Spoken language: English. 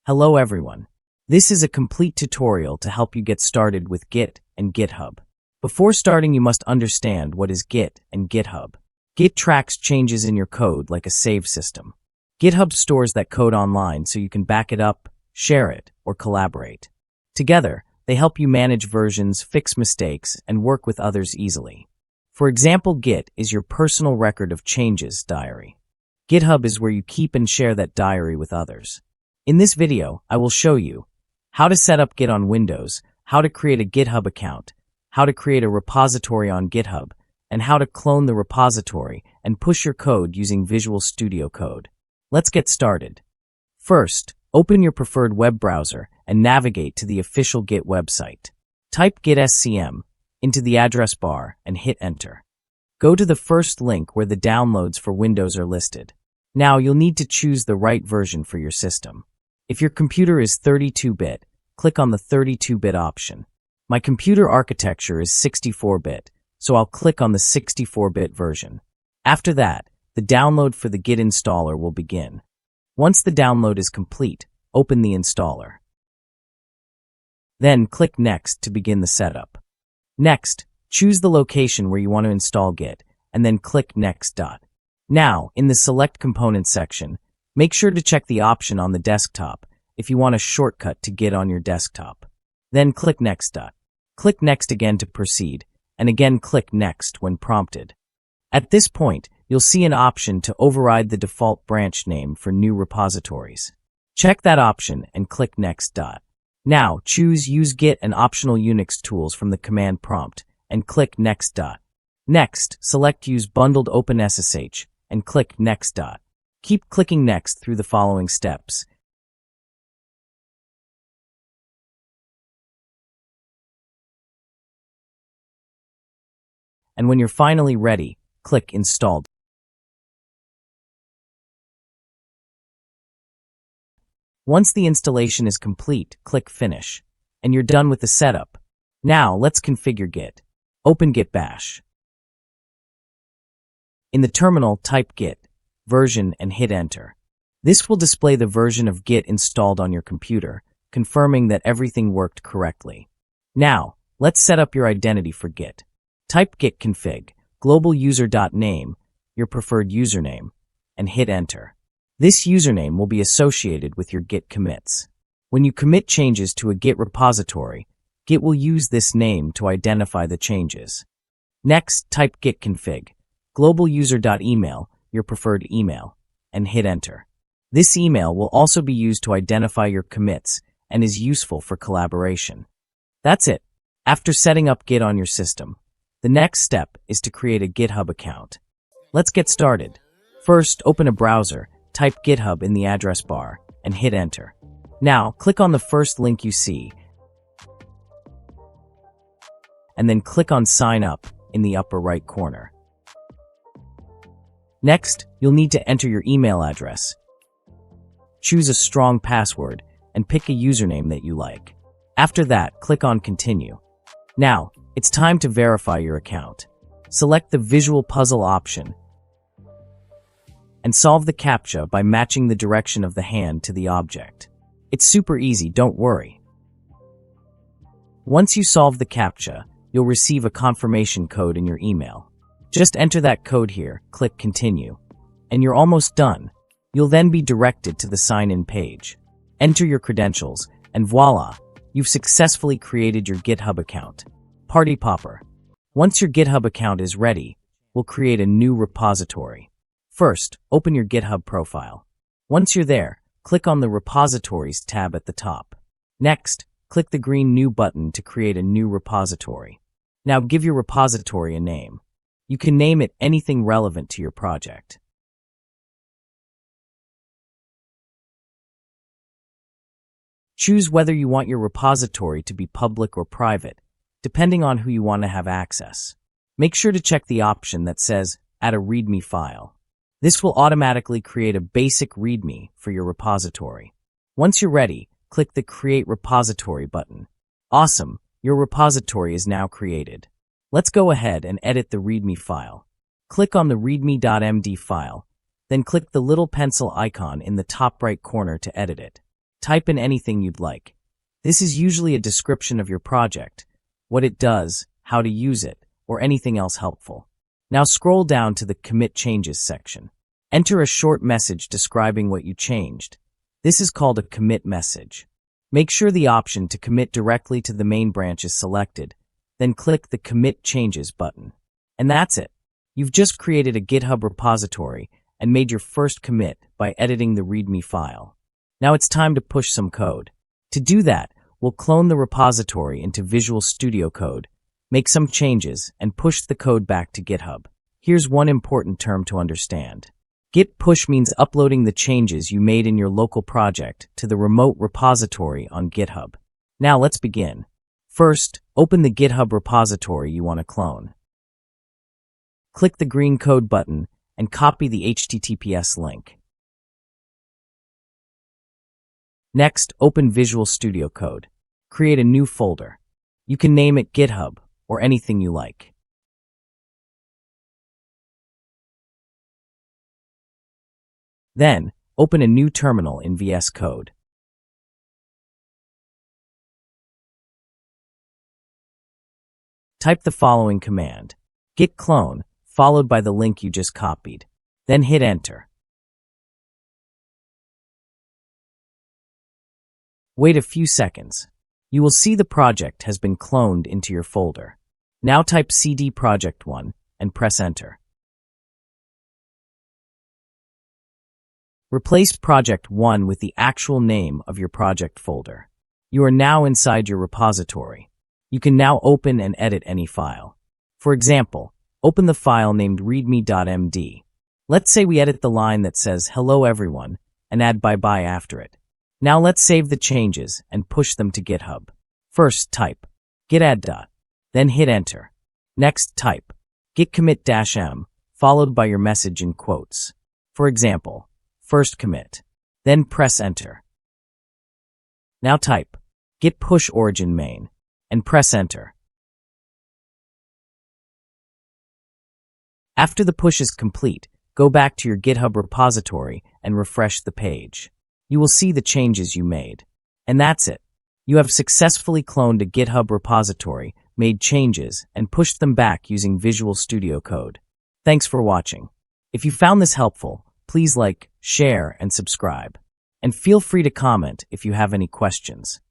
Hello everyone. This is a complete tutorial to help you get started with Git and GitHub. Before starting, you must understand what is Git and GitHub. Git tracks changes in your code like a save system. GitHub stores that code online so you can back it up, share it, or collaborate. Together, they help you manage versions, fix mistakes, and work with others easily. For example, Git is your personal record of changes diary. GitHub is where you keep and share that diary with others. In this video, I will show you how to set up Git on Windows, how to create a GitHub account, how to create a repository on GitHub, and how to clone the repository and push your code using Visual Studio Code. Let's get started. First, open your preferred web browser and navigate to the official Git website. Type git scm into the address bar and hit enter. Go to the first link where the downloads for Windows are listed. Now you'll need to choose the right version for your system. If your computer is 32-bit, click on the 32-bit option. My computer architecture is 64-bit, so I'll click on the 64-bit version. After that, the download for the Git installer will begin. Once the download is complete, open the installer. Then click Next to begin the setup. Next, choose the location where you want to install Git, and then click Next. Now, in the Select Components section, make sure to check the option on the desktop if you want a shortcut to Git on your desktop. Then click Next. Click Next again to proceed, and again click Next when prompted. At this point, you'll see an option to override the default branch name for new repositories. Check that option and click Next. Now, choose Use Git and optional Unix tools from the command prompt, and click Next. Next, select Use Bundled OpenSSH, and click Next. Keep clicking Next through the following steps. And when you're finally ready, click Installed. Once the installation is complete, click Finish, and you're done with the setup. Now, let's configure Git. Open Git Bash. In the terminal, type Git version and hit enter. This will display the version of Git installed on your computer, confirming that everything worked correctly. Now, let's set up your identity for Git. Type git config, global user.name, your preferred username, and hit enter. This username will be associated with your Git commits. When you commit changes to a Git repository, Git will use this name to identify the changes. Next, type git config, global user.email, your preferred email, and hit enter. This email will also be used to identify your commits and is useful for collaboration. That's it. After setting up Git on your system, the next step is to create a GitHub account. Let's get started. First, open a browser, type GitHub in the address bar, and hit enter. Now, click on the first link you see, and then click on Sign Up in the upper right corner. Next, you'll need to enter your email address. Choose a strong password and pick a username that you like. After that, click on Continue. Now, it's time to verify your account. Select the Visual Puzzle option and solve the CAPTCHA by matching the direction of the hand to the object. It's super easy, don't worry. Once you solve the CAPTCHA, you'll receive a confirmation code in your email. Just enter that code here, click Continue, and you're almost done. You'll then be directed to the sign-in page. Enter your credentials, and voila, you've successfully created your GitHub account. Party popper. Once your GitHub account is ready, we'll create a new repository. First, open your GitHub profile. Once you're there, click on the Repositories tab at the top. Next, click the green New button to create a new repository. Now give your repository a name. You can name it anything relevant to your project. Choose whether you want your repository to be public or private, depending on who you want to have access. Make sure to check the option that says Add a README file. This will automatically create a basic README for your repository. Once you're ready, click the Create Repository button. Awesome, your repository is now created. Let's go ahead and edit the README file. Click on the readme.md file, then click the little pencil icon in the top right corner to edit it. Type in anything you'd like. This is usually a description of your project, what it does, how to use it, or anything else helpful. Now scroll down to the Commit Changes section. Enter a short message describing what you changed. This is called a commit message. Make sure the option to commit directly to the main branch is selected, then click the Commit Changes button. And that's it. You've just created a GitHub repository and made your first commit by editing the README file. Now it's time to push some code. To do that, we'll clone the repository into Visual Studio Code, make some changes, and push the code back to GitHub. Here's one important term to understand. Git push means uploading the changes you made in your local project to the remote repository on GitHub. Now let's begin. First, open the GitHub repository you want to clone. Click the green code button and copy the HTTPS link. Next, open Visual Studio Code. Create a new folder. You can name it GitHub or anything you like. Then, open a new terminal in VS Code. Type the following command, git clone, followed by the link you just copied. Then hit enter. Wait a few seconds. You will see the project has been cloned into your folder. Now type cd project1 and press enter. Replace project 1 with the actual name of your project folder. You are now inside your repository. You can now open and edit any file. For example, open the file named readme.md. Let's say we edit the line that says hello everyone and add bye-bye after it. Now let's save the changes and push them to GitHub. First type git add dot, then hit enter. Next type git commit-m, followed by your message in quotes. For example, first commit, then press enter. Now type git push origin main and press enter. After the push is complete, go back to your GitHub repository and refresh the page. You will see the changes you made. And that's it. You have successfully cloned a GitHub repository, made changes, and pushed them back using Visual Studio Code. Thanks for watching. If you found this helpful, please like, share, and subscribe. And feel free to comment if you have any questions.